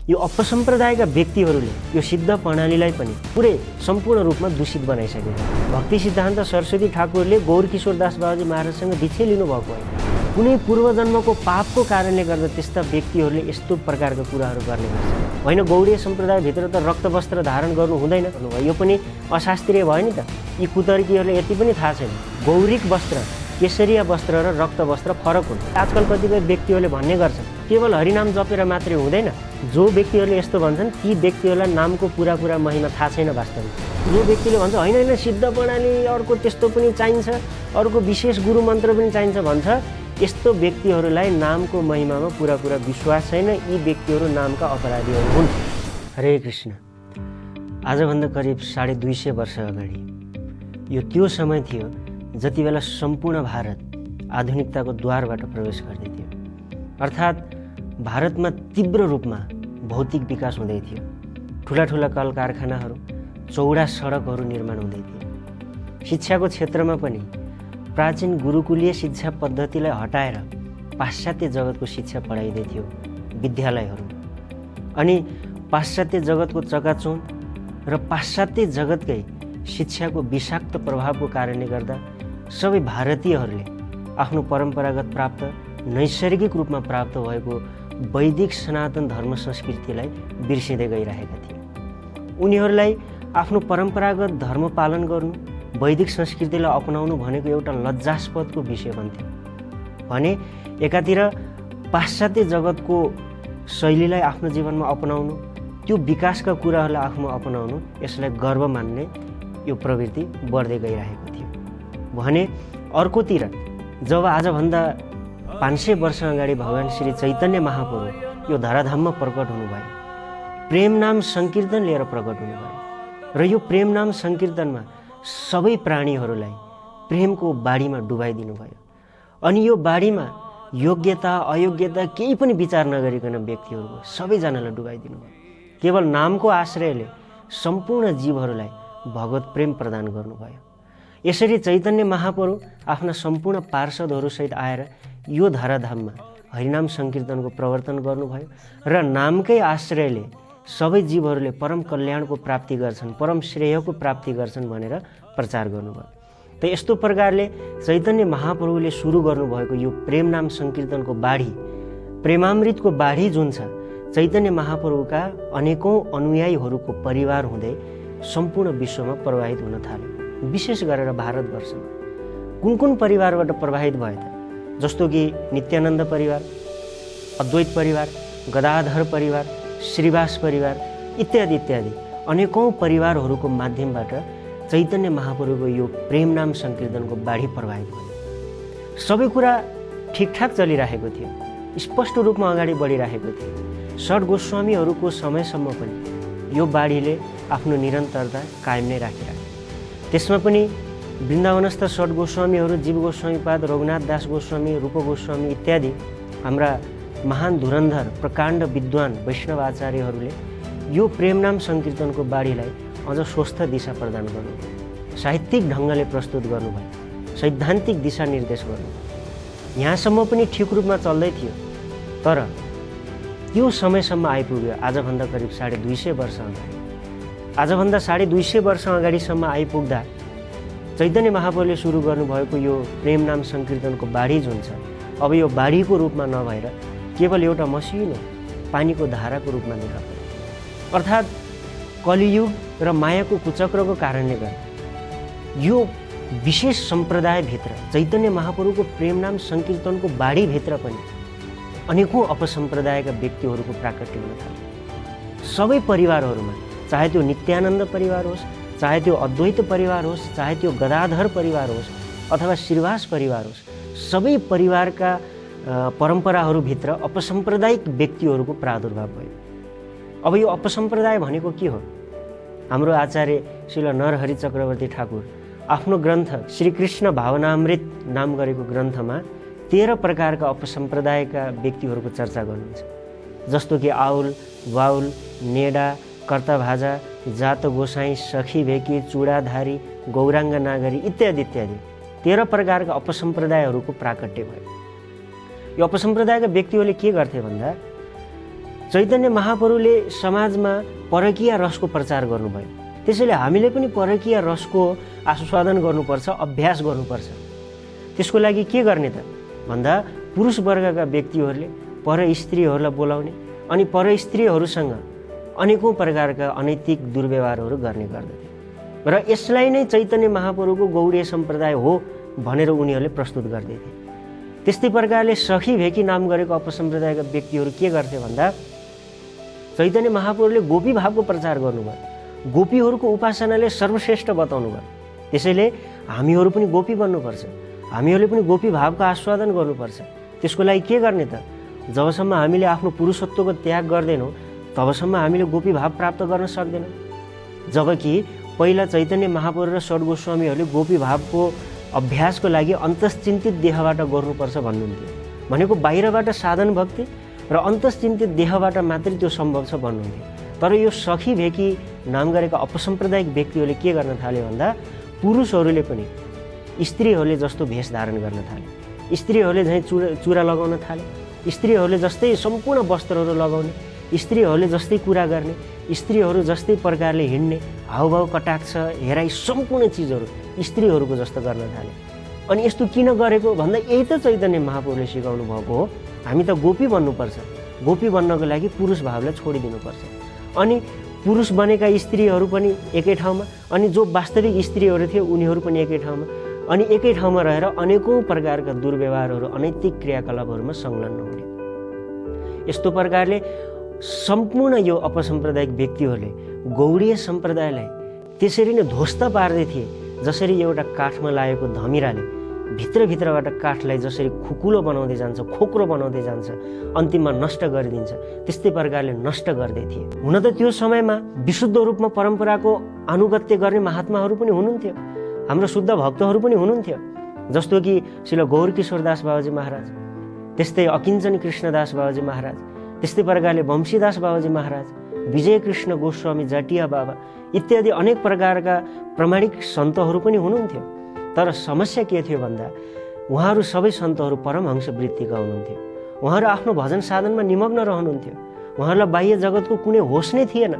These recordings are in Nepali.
यो अपसम्प्रदायका व्यक्तिहरूले यो सिद्ध प्रणालीलाई पनि पुरै सम्पूर्ण रूपमा दूषित बनाइसकेका छन्। भक्ति सिद्धान्त सरस्वती ठाकुरले गौरकिशोर दास बाबाजी महाराजसँग दीक्षा लिनुभएको होइन। कुनै पूर्वजन्मको पापको कारणले गर्दा त्यस्ता व्यक्तिहरूले यस्तो प्रकारका कुराहरू गर्ने गर्छन्। होइन, गौडीय सम्प्रदायभित्र त रक्त वस्त्र धारण गर्नु हुँदैन भन्नुभयो, यो पनि अशास्त्रीय भयो नि त। यी कुतर्कीहरूले यति पनि थाहा छैन गौरिक वस्त्र, केसरिया वस्त्र र रक्त वस्त्र फरक हुन्छ। आजकल कतिपय व्यक्तिहरूले भन्ने गर्छन् केवल हरिनाम जपेर मात्रै हुँदैन। जो व्यक्तिहरूले यस्तो भन्छन् ती व्यक्तिहरूलाई नामको पुरा महिमा थाहा छैन वास्तवमा। जो व्यक्तिले भन्छ होइन होइन सिद्ध प्रणाली अर्को त्यस्तो पनि चाहिन्छ, अर्को विशेष गुरु मन्त्र पनि चाहिन्छ भन्छ, यस्तो व्यक्तिहरूलाई नामको महिमामा पुरा विश्वास छैन। यी व्यक्तिहरू नामका अपराधीहरू हुन्। हरे कृष्ण। आजभन्दा करिब 250 वर्ष अगाडि यो त्यो समय थियो जति बेला सम्पूर्ण भारत आधुनिकताको द्वारबाट प्रवेश गर्दै थियो। अर्थात् भारतमा तीव्र रूपमा भौतिक विकास हुँदै थियो। ठुला कल कारखानाहरू, चौडा सडकहरू निर्माण हुँदै थियो। शिक्षाको क्षेत्रमा पनि प्राचीन गुरुकुलीय शिक्षा पद्धतिलाई हटाएर पाश्चात्य जगतको शिक्षा पढाइँदै थियो विद्यालयहरू। अनि पाश्चात्य जगतको चकाचौँध र पाश्चात्य जगतकै शिक्षाको विषाक्त प्रभावको कारणले गर्दा सबै भारतीयहरूले आफ्नो परम्परागत प्राप्त नैसर्गिक रूपमा प्राप्त भएको वैदिक सनातन धर्म संस्कृतिलाई बिर्सिँदै गइरहेका थिए। उनीहरूलाई आफ्नो परम्परागत धर्म पालन गर्नु, वैदिक संस्कृतिलाई अपनाउनु भनेको एउटा लज्जास्पदको विषय बन्थ्यो भने एकातिर पाश्चात्य जगतको शैलीलाई आफ्नो जीवनमा अपनाउनु, त्यो विकासका कुराहरूलाई आफूमा अपनाउनु, यसलाई गर्व मान्ने यो प्रवृत्ति बढ्दै गइरहेको थियो भने अर्कोतिर जब आजभन्दा 500 वर्ष अगाडि भगवान श्री चैतन्य महाप्रभु यो धराधाममा प्रकट हुनुभयो, प्रेम नाम संकीर्तन लिएर प्रकट हुनुभयो र यो प्रेम नाम संकीर्तनमा सबै प्राणीहरूलाई प्रेमको बाढीमा डुबाइदिनु भयो। अनि यो बाढीमा योग्यता अयोग्यता केही पनि विचार नगरिकन व्यक्तिहरूको सबैजनालाई डुबाइदिनु भयो। केवल नामको आश्रयले सम्पूर्ण जीवहरूलाई भगवत प्रेम प्रदान गर्नुभयो। यसरी चैतन्य महाप्रभु आफ्ना सम्पूर्ण पार्षदहरूसहित आएर यो धराधाममा हरिनाम संकीर्तनको प्रवर्तन गर्नुभयो र नामकै आश्रयले सबै जीवहरूले परम कल्याणको प्राप्ति गर्छन्, परम श्रेयको प्राप्ति गर्छन् भनेर प्रचार गर्नुभयो। त यस्तो प्रकारले चैतन्य महाप्रभुले सुरु गर्नुभएको यो प्रेम नाम संकीर्तनको बाढी, प्रेमामृतको बाढी जुन छ, चैतन्य महाप्रभुका अनेकौं अनुयायीहरूको परिवार हुँदै सम्पूर्ण विश्वमा प्रवाहित हुन थाल्यो। विशेष गरेर भारतवर्षमा कुन परिवारबाट प्रभावित भयो त? जस्तो कि नित्यानन्द परिवार, अद्वैत परिवार, गदाधर परिवार, श्रीवास परिवार इत्यादि अनेकौं परिवारहरूको माध्यमबाट चैतन्य महाप्रभुको यो प्रेम नाम संकीर्तनको बाढी प्रभावित भयो। सबै कुरा ठिकठाक चलिरहेको थियो, स्पष्ट रूपमा अगाडि बढिरहेको थियो। षड गोस्वामीहरूको समयसम्म पनि यो बाढीले आफ्नो निरन्तरता कायम नै राखिराख्यो। त्यसमा पनि वृन्दावनस्थ षड गोस्वामीहरू, जीव गोस्वामीपाद, रघुनाथ दास गोस्वामी, रूप गोस्वामी इत्यादि हाम्रा महान धुरन्धर प्रकाण्ड विद्वान वैष्णव आचार्यहरूले यो प्रेमनाम संकीर्तनको बाढीलाई अझ स्वस्थ दिशा प्रदान गर्नुभयो, साहित्यिक ढङ्गले प्रस्तुत गर्नुभयो, सैद्धान्तिक दिशा निर्देश गर्नुभयो। यहाँसम्म पनि ठिक रूपमा चल्दै थियो, तर त्यो समयसम्म आइपुग्यो आजभन्दा करिब 250 वर्ष अगाडि। आजभन्दा 250 वर्ष अगाडिसम्म आइपुग्दा चैतन्य महाप्रभुले सुरु गर्नुभएको यो प्रेम नाम संकीर्तनको बाढी जुन छ, अब यो बाढीको रूपमा नभएर केवल एउटा मसिनो पानीको धाराको रूपमा देखा पर्यो। अर्थात् कलियुग र मायाको कुचक्रको कारणले गर्दा यो विशेष सम्प्रदायभित्र चैतन्य महाप्रभुको प्रेम नाम संकीर्तनको बाढीभित्र पनि अनेकौं अपसम्प्रदायका व्यक्तिहरूको प्राकट्य हुन थाल्यो। सबै परिवारहरूमा, चाहे त्यो नित्यानन्द परिवार होस्, चाहे त्यो अद्वैत परिवार होस्, चाहे त्यो गदाधर परिवार होस् अथवा श्रीवास परिवार होस्, सबै परिवारका परम्पराहरूभित्र अपसम्प्रदायिक व्यक्तिहरूको प्रादुर्भाव भयो। अब यो अपसम्प्रदाय भनेको के हो? हाम्रो आचार्य श्रील नरहरि चक्रवर्ती ठाकुर आफ्नो ग्रन्थ श्रीकृष्ण भावनामृत नाम गरेको ग्रन्थमा 13 प्रकारका अपसम्प्रदायका व्यक्तिहरूको चर्चा गर्नुहुन्छ। जस्तो कि आउल, वाउल, नेडा, कर्ताभाजा, जात गोसाई, सखी भेकी, चुडाधारी, गौराङ्ग नागरी इत्यादि 13 प्रकारका अपसम्प्रदायहरूको प्राकट्य भयो। यो अपसम्प्रदायका व्यक्तिहरूले के गर्थे भन्दा चैतन्य महाप्रभुले समाजमा परकीय रसको प्रचार गर्नुभयो। त्यसैले हामीले पनि परकीय रसको आस्वादन गर्नुपर्छ, अभ्यास गर्नुपर्छ। त्यसको लागि के गर्ने त भन्दा पुरुष वर्गका व्यक्तिहरूले पर स्त्रीहरूलाई बोलाउने अनि पर स्त्रीहरूसँग अनेकौँ प्रकारका अनैतिक दुर्व्यवहारहरू गर्ने गर्दथे र यसलाई नै चैतन्य महाप्रभुको गौडीय सम्प्रदाय हो भनेर उनीहरूले प्रस्तुत गर्दैथे। त्यस्तै प्रकारले सखी भेकी नाम गरेको अपसम्प्रदायका व्यक्तिहरू के गर्थे भन्दा चैतन्य महाप्रभुले गोपी भावको प्रचार गर्नुभयो, गोपीहरूको उपासनाले सर्वश्रेष्ठ बताउनु भयो। त्यसैले हामीहरू पनि गोपी बन्नुपर्छ, हामीहरूले पनि गोपी भावको आस्वादन गर्नुपर्छ। त्यसको लागि के गर्ने त जबसम्म हामीले आफ्नो पुरुषत्वको त्याग गर्दैनौँ तबसम्म हामीले गोपी भाव प्राप्त गर्न सक्दैनौँ। जबकि पहिला चैतन्य महाप्रभु र षड् गोस्वामीहरूले गोपी भावको अभ्यासको लागि अन्तश्चिन्तित देहबाट गर्नुपर्छ भन्नुहुन्थ्यो। भनेको बाहिरबाट साधन भक्ति र अन्तश्चिन्तित देहबाट मात्रै त्यो सम्भव छ भन्नुहुन्थ्यो। तर यो सखी भेकी नाम गरेका अपसम्प्रदायिक व्यक्तिहरूले के गर्न थाल्यो भन्दा पुरुषहरूले पनि स्त्रीहरूले जस्तो भेष धारण गर्न थाले, स्त्रीहरूले झैँ चुरा लगाउन थाले, स्त्रीहरूले जस्तै सम्पूर्ण वस्त्रहरू लगाउने, स्त्रीहरूले जस्तै कुरा गर्ने, स्त्रीहरू जस्तै प्रकारले हिँड्ने, हाउभाउ कटाक्ष हेराइ सम्पूर्ण चिजहरू स्त्रीहरूको जस्तो गर्न थाले। अनि यस्तो किन गरेको भन्दा यही त चैतन्य महाप्रभुले सिकाउनु भएको हो। हामी त गोपी बन्नुपर्छ, गोपी बन्नको लागि पुरुष भावलाई छोडिदिनुपर्छ। अनि पुरुष बनेका स्त्रीहरू पनि एकै ठाउँमा, अनि जो वास्तविक स्त्रीहरू थिए उनीहरू पनि एकै ठाउँमा, अनि एकै ठाउँमा रहेर अनेकौँ प्रकारका दुर्व्यवहारहरू अनैतिक क्रियाकलापहरूमा संलग्न हुने। यस्तो प्रकारले सम्पूर्ण यो अपसम्प्रदायिक व्यक्तिहरूले गौडीय सम्प्रदायलाई त्यसरी नै ध्वस्त पार्दै थिए जसरी एउटा काठमा लागेको धमिराले भित्रभित्रबाट काठलाई जसरी खुकुलो बनाउँदै जान्छ, खोक्रो बनाउँदै जान्छ, अन्तिममा नष्ट गरिदिन्छ, त्यस्तै प्रकारले नष्ट गर्दै थिए। हुन त त्यो समयमा विशुद्ध रूपमा परम्पराको आनुगत्य गर्ने महात्माहरू पनि हुनुहुन्थ्यो, हाम्रो शुद्ध भक्तहरू पनि हुनुहुन्थ्यो, जस्तो कि श्रील गौरकिशोरदास बाबाजी महाराज, त्यस्तै अकिञ्चन कृष्णदास बाबाजी महाराज, त्यस्तै प्रकारले वंशीदास बाबाजी महाराज, विजय कृष्ण गोस्वामी जाटिया बाबा इत्यादि अनेक प्रकारका प्रमाणिक सन्तहरू पनि हुनुहुन्थ्यो। तर समस्या के थियो भन्दा उहाँहरू सबै सन्तहरू परमहंस वृत्तिका हुनुहुन्थ्यो। उहाँहरू आफ्नो भजन साधनमा निमग्न रहनुहुन्थ्यो। उहाँहरूलाई बाह्य जगतको कुनै होस नै थिएन।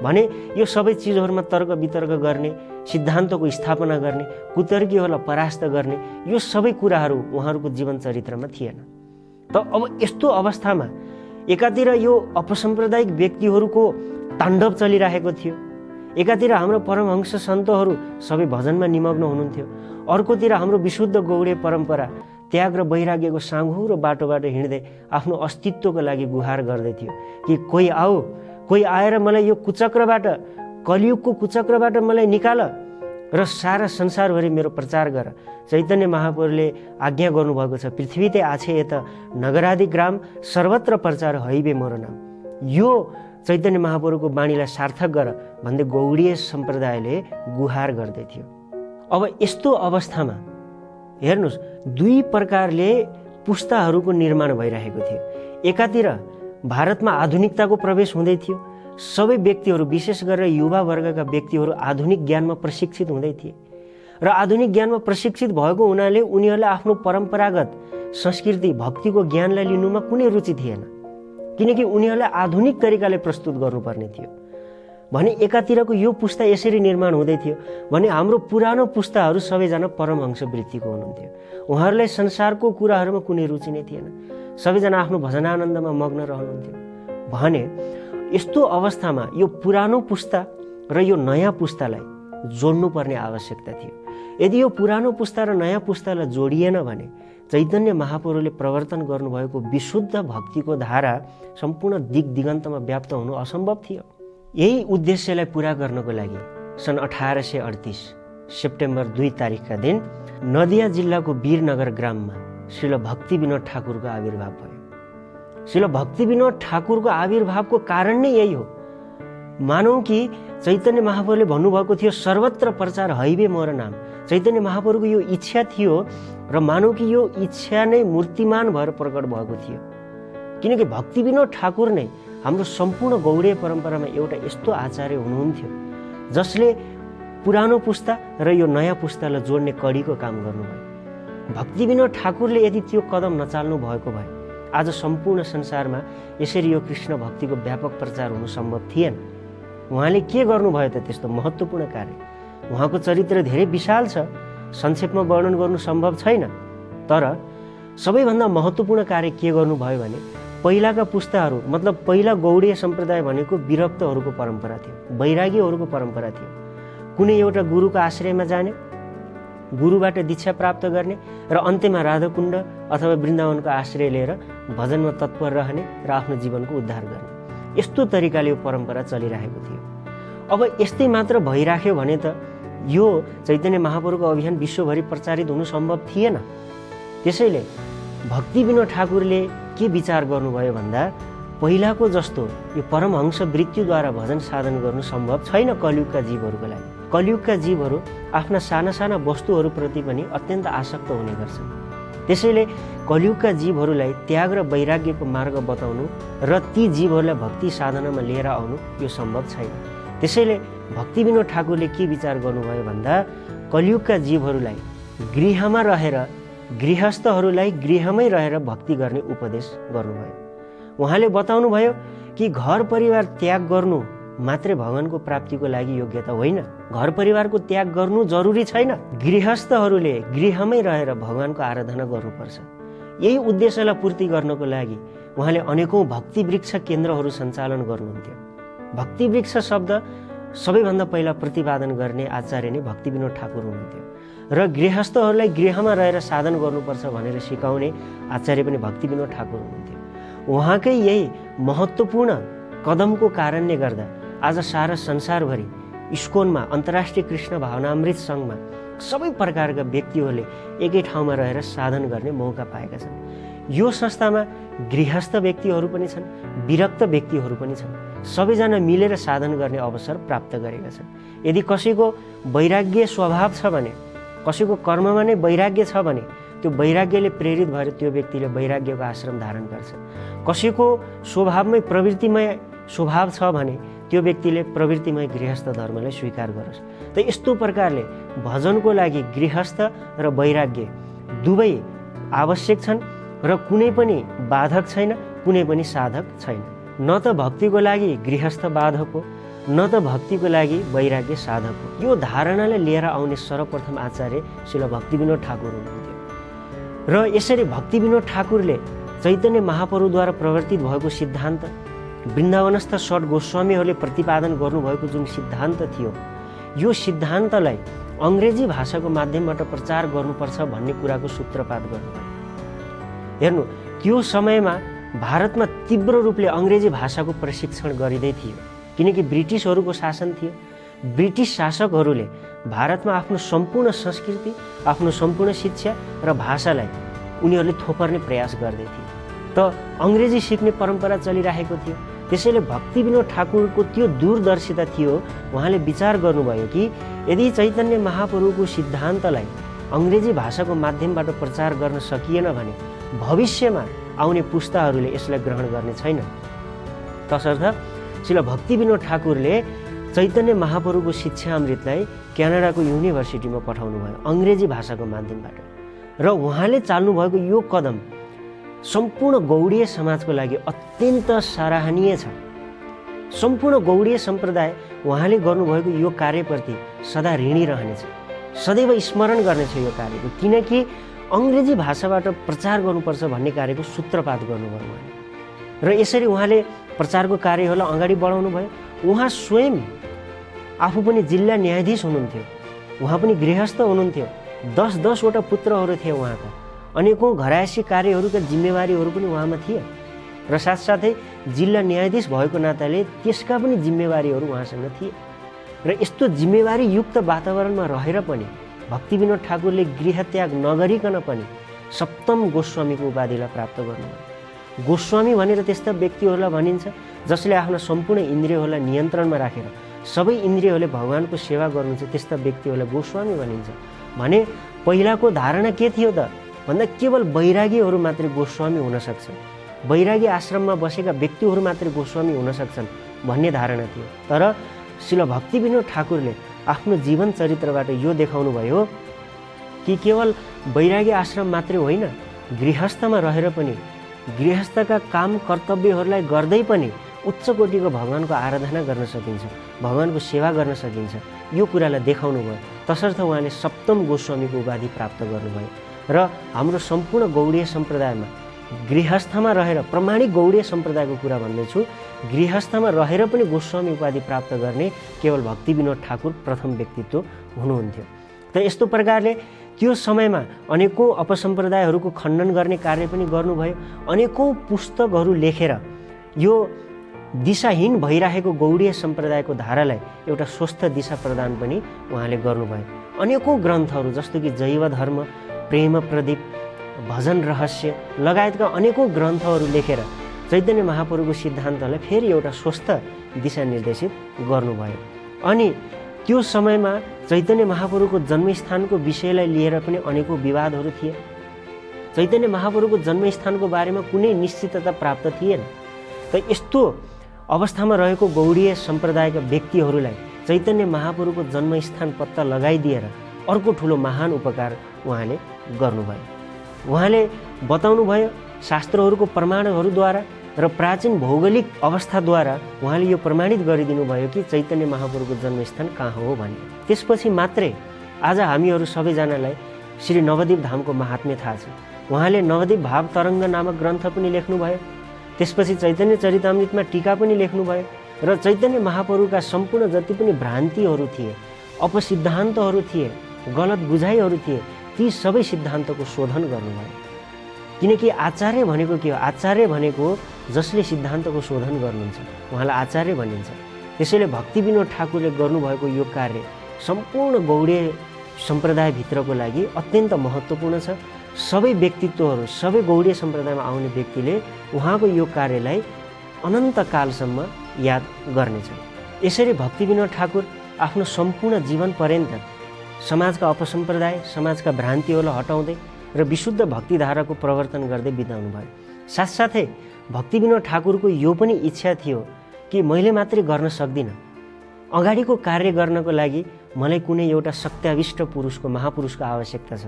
भने यो सबै चिजहरूमा तर्क वितर्क गर्ने, सिद्धान्तको स्थापना गर्ने, कुतर्कीहरूलाई परास्त गर्ने, यो सबै कुराहरू उहाँहरूको जीवन चरित्रमा थिएन। त अब यस्तो अवस्थामा एकातिर यो अपसम्प्रदायिक व्यक्तिहरूको ताण्डव चलिरहेको थियो, एकातिर हाम्रो परमहंस सन्तहरू सबै भजनमा निमग्न हुनुहुन्थ्यो, अर्कोतिर हाम्रो विशुद्ध गौडीय परम्परा त्याग र वैराग्यको साँघुरो बाटोबाट हिँड्दै आफ्नो अस्तित्वको लागि गुहार गर्दै थियो कि कोही आऊ, कोही आएर मलाई यो कुचक्रबाट, कलियुगको कुचक्रबाट मलाई निकाल र सारा संसारभरि मेरो प्रचार गर। चैतन्य महाप्रभुले आज्ञा गर्नुभएको छ, पृथ्वीते आछे यत नगरादि ग्राम सर्वत्र प्रचार हैबे मोर नाम। यो चैतन्य महाप्रभुको बाणीलाई सार्थक गर भन्दै गौडीय सम्प्रदायले गुहार गर्दै थियो। अब यस्तो अवस्थामा हेर्नुहोस्, दुई प्रकारले पुस्ताहरूको निर्माण भइरहेको थियो। एकातिर भारतमा आधुनिकताको प्रवेश हुँदै थियो, सबै व्यक्तिहरू विशेष गरेर युवा वर्गका व्यक्तिहरू आधुनिक ज्ञानमा प्रशिक्षित हुँदै थिए र आधुनिक ज्ञानमा प्रशिक्षित भएको हुनाले उनीहरूलाई आफ्नो परम्परागत संस्कृति भक्तिको ज्ञानलाई लिनुमा कुनै रुचि थिएन, किनकि उनीहरूलाई आधुनिक तरिकाले प्रस्तुत गर्नुपर्ने थियो। भने एकातिरको यो पुस्ता यसरी निर्माण हुँदै थियो भने हाम्रो पुरानो पुस्ताहरू सबैजना परमहंस वृत्तिको हुनुहुन्थ्यो। उहाँहरूलाई संसारको कुराहरूमा कुनै रुचि नै थिएन, सबैजना आफ्नो भजनानन्दमा मग्न रहनुहुन्थ्यो। भने यस्तो अवस्थामा यो पुरानो पुस्ता र यो नयाँ पुस्तालाई जोड्नुपर्ने आवश्यकता थियो। यदि यो पुरानो पुस्ता र नयाँ पुस्तालाई जोडिएन भने चैतन्य महाप्रभुले प्रवर्तन गर्नुभएको विशुद्ध भक्तिको धारा सम्पूर्ण दिगन्तमा व्याप्त हुनु असम्भव थियो। यही उद्देश्यलाई पूरा गर्नको लागि सन् 1838 सेप्टेम्बर 2 तारिकका दिन नदिया जिल्लाको वीरनगर ग्राममा श्रील भक्ति विनोद ठाकुरको आविर्भाव भयो। श्रील भक्ति विनोद ठाकुरको आविर्भावको कारण नै यही हो। मानौँ कि चैतन्य महाप्रभुले भन्नुभएको थियो सर्वत्र प्रचार हैबे मोर नाम। चैतन्य महाप्रभुको यो इच्छा थियो र मानौँ कि यो इच्छा नै मूर्तिमान भएर प्रकट भएको थियो, किनकि भक्ति विनोद ठाकुर नै हाम्रो सम्पूर्ण गौडीय परम्परामा एउटा यस्तो आचार्य हुनुहुन्थ्यो जसले पुरानो पुस्ता र यो नयाँ पुस्तालाई जोड्ने कडीको काम गर्नुभयो। भक्ति विनोद ठाकुरले यदि त्यो कदम नचाल्नु भएको भए आज सम्पूर्ण संसारमा यसरी यो कृष्ण भक्तिको व्यापक प्रचार हुनु सम्भव थिएन। उहाँले के गर्नुभयो त त्यस्तो महत्त्वपूर्ण कार्य? उहाँको चरित्र धेरै विशाल छ, संक्षेपमा वर्णन गर्नु सम्भव छैन। तर सबैभन्दा महत्त्वपूर्ण कार्य के गर्नुभयो भने पहिलाका पुस्ताहरू मतलब पहिला गौडीय सम्प्रदाय भनेको विरक्तहरूको परम्परा थियो, वैरागीहरूको परम्परा थियो। कुनै एउटा गुरुको आश्रयमा जाने, गुरुबाट दीक्षा प्राप्त गर्ने र अन्त्यमा राधाकुण्ड अथवा वृन्दावनको आश्रय लिएर भजनमा तत्पर रहने र आफ्नो जीवनको उद्धार गर्ने, यस्तो तरिकाले यो परम्परा चलिरहेको थियो। अब यस्तै मात्र भइराख्यो भने त यो चैतन्य महाप्रभुको अभियान विश्वभरि प्रचारित हुनु सम्भव थिएन। त्यसैले भक्ति विनोद ठाकुरले के विचार गर्नुभयो भन्दा पहिलाको जस्तो यो परमहंस वृत्तिद्वारा भजन साधन गर्नु सम्भव छैन कलियुगका जीवहरूको लागि। कलियुगका जीवहरू आफ्ना साना साना वस्तुहरूप्रति पनि अत्यन्त आसक्त हुने गर्छन्। त्यसैले कलियुगका जीवहरूलाई त्याग र वैराग्यको मार्ग बताउनु र ती जीवहरूलाई भक्ति साधनामा लिएर आउनु यो सम्भव छैन। त्यसैले भक्ति विनोद ठाकुरले के विचार गर्नुभयो भन्दा कलियुगका जीवहरूलाई गृहमा रहेर, गृहस्थहरूलाई गृहमै रहेर भक्ति गर्ने उपदेश गर्नुभयो। उहाँले बताउनुभयो कि घर परिवार त्याग गर्नु मात्रै भगवानको प्राप्तिको लागि योग्यता होइन। घर परिवारको त्याग गर्नु जरुरी छैन। गृहस्थहरूले गृहमै रहेर भगवानको आराधना गर्नुपर्छ। यही उद्देश्यलाई पूर्ति गर्नको लागि उहाँले अनेकौं भक्ति वृक्ष केन्द्रहरू सञ्चालन गर्नुहुन्थ्यो। भक्ति वृक्ष शब्द सबैभन्दा पहिला प्रतिपादन गर्ने आचार्य नै भक्ति विनोद ठाकुर हुनुहुन्थ्यो र गृहस्थहरूलाई गृहमा रहेर साधन गर्नुपर्छ भनेर सिकाउने आचार्य पनि भक्ति विनोद ठाकुर हुनुहुन्थ्यो। उहाँकै यही महत्त्वपूर्ण कदमको कारणले गर्दा आज सारा संसारभरि इस्कोनमा अन्तर्राष्ट्रिय कृष्ण भावनामृत सङ्घमा सबै प्रकारका व्यक्तिहरूले एकै ठाउँमा रहेर साधन गर्ने मौका पाएका छन्। यो संस्थामा गृहस्थ व्यक्तिहरू पनि छन्, विरक्त व्यक्तिहरू पनि छन्। सबैजना मिलेर साधन गर्ने अवसर प्राप्त गरेका छन्। यदि कसैको वैराग्य स्वभाव छ भने, कसैको कर्ममा नै वैराग्य छ भने त्यो वैराग्यले प्रेरित भएर त्यो व्यक्तिले वैराग्यको आश्रम धारण गर्छ। कसैको स्वभावमै प्रवृत्तिमय स्वभाव छ भने त्यो व्यक्तिले प्रवृत्तिमय गृहस्थ धर्मलाई स्वीकार गरोस्। त यस्तो प्रकारले भजनको लागि गृहस्थ र वैराग्य दुवै आवश्यक छन् र कुनै पनि बाधक छैन, कुनै पनि साधक छैन। न त भक्तिको लागि गृहस्थ बाधक हो, न त भक्तिको लागि वैराग्य साधक हो। यो धारणालाई लिएर आउने सर्वप्रथम आचार्य श्रील भक्ति विनोद ठाकुर हुनुहुन्थ्यो र यसरी भक्ति विनोद ठाकुरले चैतन्य महाप्रभुद्वारा प्रवर्तित भएको सिद्धान्त, वृन्दावनस्थ षट गोस्वामीहरूले प्रतिपादन गर्नुभएको जुन सिद्धान्त थियो, यो सिद्धान्तलाई अङ्ग्रेजी भाषाको माध्यमबाट प्रचार गर्नुपर्छ भन्ने कुराको सूत्रपात गर्नुभयो। हेर्नु, त्यो समयमा भारतमा तीव्र रूपले अङ्ग्रेजी भाषाको प्रशिक्षण गरिँदै थियो, किनकि ब्रिटिसहरूको शासन थियो। ब्रिटिस शासकहरूले भारतमा आफ्नो सम्पूर्ण संस्कृति, आफ्नो सम्पूर्ण शिक्षा र भाषालाई उनीहरूले थोपर्ने प्रयास गर्दै थिए। त अङ्ग्रेजी सिक्ने परम्परा चलिरहेको थियो। त्यसैले भक्ति विनोद ठाकुरको त्यो दूरदर्शिता थियो। उहाँले विचार गर्नुभयो कि यदि चैतन्य महाप्रभुको सिद्धान्तलाई अङ्ग्रेजी भाषाको माध्यमबाट प्रचार गर्न सकिएन भने भविष्यमा आउने पुस्ताहरूले यसलाई ग्रहण गर्ने छैन। तसर्थ श्रील भक्ति विनोद ठाकुरले चैतन्य महाप्रभुको शिक्षामृतलाई क्यानाडाको युनिभर्सिटीमा पठाउनु भयो अङ्ग्रेजी भाषाको माध्यमबाट। र उहाँले चाल्नुभएको यो कदम सम्पूर्ण गौडीय समाजको लागि अत्यन्त सराहनीय छ। सम्पूर्ण गौडीय सम्प्रदाय उहाँले गर्नुभएको यो कार्यप्रति सदा ऋणी रहनेछ, सदैव स्मरण गर्नेछ यो कार्यको, किनकि अङ्ग्रेजी भाषाबाट प्रचार गर्नुपर्छ भन्ने कार्यको सूत्रपात गर्नुभयो उहाँले। र यसरी उहाँले प्रचारको कार्यहरूलाई अगाडि बढाउनु भयो। उहाँ स्वयं आफू पनि जिल्ला न्यायाधीश हुनुहुन्थ्यो, उहाँ पनि गृहस्थ हुनुहुन्थ्यो। 10-10वटा पुत्रहरू थिए उहाँका। अनेकौं घरायसी कार्यहरूका जिम्मेवारीहरू पनि उहाँमा थिए र साथसाथै जिल्ला न्यायाधीश भएको नाताले त्यसका पनि जिम्मेवारीहरू उहाँसँग थिए। र यस्तो जिम्मेवारी युक्त वातावरणमा रहेर पनि भक्ति विनोद ठाकुरले गृह त्याग नगरिकन पनि सप्तम गोस्वामीको उपाधिलाई प्राप्त गर्नुभयो। गोस्वामी भनेर त्यस्ता व्यक्तिहरूलाई भनिन्छ जसले आफ्ना सम्पूर्ण इन्द्रियहरूलाई नियन्त्रणमा राखेर सबै इन्द्रियहरूले भगवानको सेवा गर्नुहुन्छ, त्यस्ता व्यक्तिहरूलाई गोस्वामी भनिन्छ। भने पहिलाको धारणा के थियो त भन्दा केवल वैरागीहरू मात्रै गोस्वामी हुन सक्छन्, वैरागी आश्रममा बसेका व्यक्तिहरू मात्रै गोस्वामी हुन सक्छन् भन्ने धारणा थियो। तर श्रील भक्ति विनोद ठाकुरले आफ्नो जीवन चरित्रबाट यो देखाउनु भयो कि केवल वैरागी आश्रम मात्रै होइन, गृहस्थमा रहेर पनि गृहस्थका काम कर्तव्यहरूलाई गर्दै पनि उच्च कोटिको भगवानको आराधना गर्न सकिन्छ, भगवानको सेवा गर्न सकिन्छ, यो कुरालाई देखाउनु भयो। तसर्थ उहाँले सप्तम गोस्वामीको उपाधि प्राप्त गर्नुभयो। र हाम्रो सम्पूर्ण गौडीय सम्प्रदायमा गृहस्थमा रहेर, प्रमाणिक गौडीय सम्प्रदायको कुरा भन्दैछु, गृहस्थमा रहेर पनि गोस्वामी उपाधि प्राप्त गर्ने केवल भक्ति विनोद ठाकुर प्रथम व्यक्तित्व हुनुहुन्थ्यो। त यस्तो प्रकारले त्यो समयमा अनेकौँ अपसम्प्रदायहरूको खण्डन गर्ने कार्य पनि गर्नुभयो। अनेकौँ पुस्तकहरू लेखेर यो दिशाहीन भइरहेको गौडीय सम्प्रदायको धारालाई एउटा स्वस्थ दिशा प्रदान पनि उहाँले गर्नुभयो। अनेकौँ ग्रन्थहरू जस्तो कि जैव धर्म, प्रेम प्रदीप, भजन रहस्य लगायतका अनेकौँ ग्रन्थहरू लेखेर चैतन्य महाप्रभुको सिद्धान्तलाई फेरि एउटा स्वस्थ दिशा निर्देशित गर्नुभयो। अनि त्यो समयमा चैतन्य महाप्रभुको जन्मस्थानको विषयलाई लिएर पनि अनेकौँ विवादहरू थिए। चैतन्य महाप्रभुको जन्मस्थानको बारेमा कुनै निश्चितता प्राप्त थिएन। त यस्तो अवस्थामा रहेको गौडीय सम्प्रदायका व्यक्तिहरूलाई चैतन्य महाप्रभुको जन्मस्थान पत्ता लगाइदिएर अर्को ठुलो महान उपकार उहाँले गर्नुभयो। उहाँले बताउनुभयो शास्त्रहरूको प्रमाणहरूद्वारा र प्राचीन भौगोलिक अवस्थाद्वारा उहाँले यो प्रमाणित गरिदिनु भयो कि चैतन्य महाप्रभुको जन्मस्थान कहाँ हो भन्ने। त्यसपछि मात्रै आज हामीहरू सबैजनालाई श्री नवद्वीप धामको महात्म्य थाहा छ। उहाँले नवद्वीप भाव तरङ्ग नामक ग्रन्थ पनि लेख्नुभयो। त्यसपछि चैतन्य चरितामृतमा टीका पनि लेख्नुभयो र चैतन्य महाप्रभुका सम्पूर्ण जति पनि भ्रान्तिहरू थिए, अपसिद्धान्तहरू थिए, गलत बुझाइहरू थिए, ती सबै सिद्धान्तको शोधन गर्नुभयो। किनकि आचार्य भनेको के हो? आचार्य भनेको जसले सिद्धान्तको शोधन गर्नुहुन्छ उहाँलाई आचार्य भनिन्छ। त्यसैले भक्ति विनोद ठाकुरले गर्नुभएको यो कार्य सम्पूर्ण गौडीय सम्प्रदायभित्रको लागि अत्यन्त महत्त्वपूर्ण छ। सबै व्यक्तित्वहरू, सबै गौडीय सम्प्रदायमा आउने व्यक्तिले उहाँको यो कार्यलाई अनन्तकालसम्म याद गर्नेछन्। यसरी भक्ति विनोद ठाकुर आफ्नो सम्पूर्ण जीवन पर्यन्त समाजका अपसम्प्रदाय, समाजका भ्रान्तिहरूलाई हटाउँदै र विशुद्ध भक्तिधाराको प्रवर्तन गर्दै बिताउनु भयो। साथसाथै भक्ति विनोद ठाकुरको यो पनि इच्छा थियो कि मैले मात्रै गर्न सक्दिनँ, अगाडिको कार्य गर्नको लागि मलाई कुनै एउटा सत्याविष्ट पुरुषको, महापुरुषको आवश्यकता छ।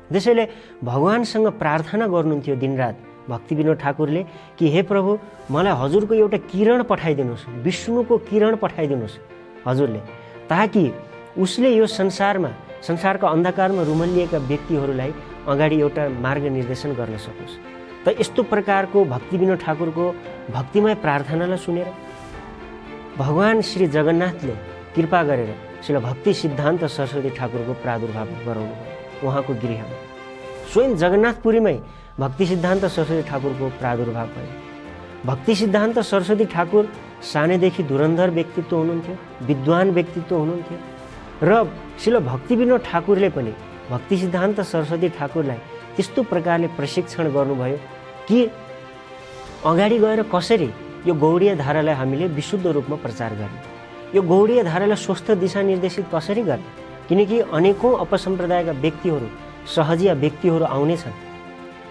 त्यसैले भगवानसँग प्रार्थना गर्नुहुन्थ्यो दिनरात भक्ति विनोद ठाकुरले कि हे प्रभु, मलाई हजुरको एउटा किरण पठाइदिनुहोस्, विष्णुको किरण पठाइदिनुहोस् हजुरले, ताकि उसले यो संसारका अन्धकारमा रुमल्लिएका व्यक्तिहरूलाई अगाडि एउटा मार्ग निर्देशन गर्न सकोस्। त यस्तो प्रकारको भक्ति विनोद ठाकुरको भक्तिमय प्रार्थनालाई सुनेर भगवान श्री जगन्नाथले कृपा गरेर श्री भक्ति सिद्धान्त सरस्वती ठाकुरको प्रादुर्भाव गराउनु भयो। उहाँको गृहमा स्वयं जगन्नाथपुरीमै भक्ति सिद्धान्त सरस्वती ठाकुरको प्रादुर्भाव भयो। भक्ति सिद्धान्त सरस्वती ठाकुर सानैदेखि धुरन्धर व्यक्तित्व हुनुहुन्थ्यो, विद्वान व्यक्तित्व हुनुहुन्थ्यो र श्री भक्ति विनोद ठाकुरले पनि भक्ति सिद्धान्त सरस्वती ठाकुरलाई त्यस्तो प्रकारले प्रशिक्षण गर्नुभयो कि अगाडि गएर कसरी यो गौडीय धारालाई हामीले विशुद्ध रूपमा प्रचार गर्ने, यो गौडीय धारालाई स्वस्थ दिशा निर्देशित कसरी गर्ने। किनकि अनेकौँ अपसम्प्रदायका व्यक्तिहरू, सहजिया व्यक्तिहरू आउनेछन्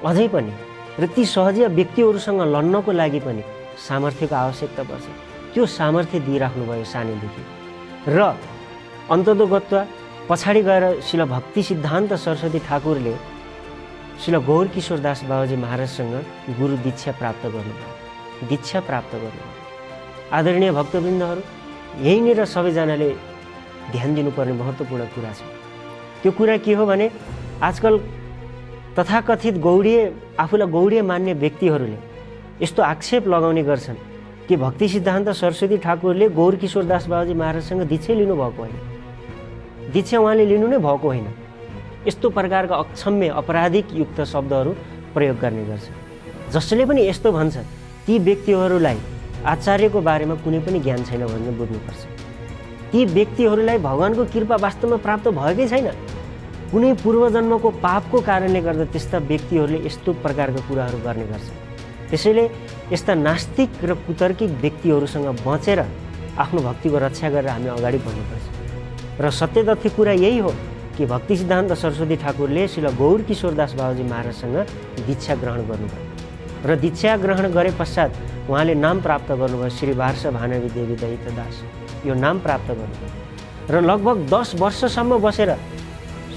अझै पनि, र ती सहजिया व्यक्तिहरूसँग लड्नको लागि पनि सामर्थ्यको आवश्यकता पर्छ। त्यो सामर्थ्य दिइराख्नुभयो सानैदेखि। र अन्ततोगत्वा पछाडि गएर शिल भक्ति सिद्धान्त सरस्वती ठाकुरले शिल गौर किशोर दास बाबाजी महाराजसँग गुरु दीक्षा प्राप्त गर्नुभयो, दीक्षा प्राप्त गर्नुभयो। आदरणीय भक्तवृन्दहरू, यहीँनिर सबैजनाले ध्यान दिनुपर्ने महत्त्वपूर्ण कुरा छ। त्यो कुरा के हो भने आजकल तथाकथित गौडीय, आफूलाई गौडीय मान्ने व्यक्तिहरूले यस्तो आक्षेप लगाउने गर्छन् कि भक्ति सिद्धान्त सरस्वती ठाकुरले गौर किशोर दास बाबाजी महाराजसँग दीक्षा लिनुभएको होइन, दीक्षा उहाँले लिनु नै भएको होइन। यस्तो प्रकारका अक्षम्य अपराधिक युक्त शब्दहरू प्रयोग गर्ने गर्छ। जसले पनि यस्तो भन्छ ती व्यक्तिहरूलाई आचार्यको बारेमा कुनै पनि ज्ञान छैन भन्ने बुझ्नुपर्छ। ती व्यक्तिहरूलाई भगवानको कृपा वास्तवमा प्राप्त भएकै छैन। कुनै पूर्वजन्मको पापको कारणले गर्दा त्यस्ता व्यक्तिहरूले यस्तो प्रकारका कुराहरू गर्ने गर्छ। त्यसैले यस्ता नास्तिक र कुतर्किक व्यक्तिहरूसँग बचेर आफ्नो भक्तिको रक्षा गरेर हामी अगाडि बढ्नुपर्छ। र सत्य तथ्य कुरा यही हो कि भक्ति सिद्धान्त सरस्वती ठाकुरले श्री गौर किशोर दास बाबाजी महाराजसँग दीक्षा ग्रहण गर्नुभयो र दीक्षा ग्रहण गरे पश्चात उहाँले नाम प्राप्त गर्नुभयो श्री वार्ष भानवी देवी दयित दास, यो नाम प्राप्त गर्नुभयो। र लगभग 10 वर्षसम्म बसेर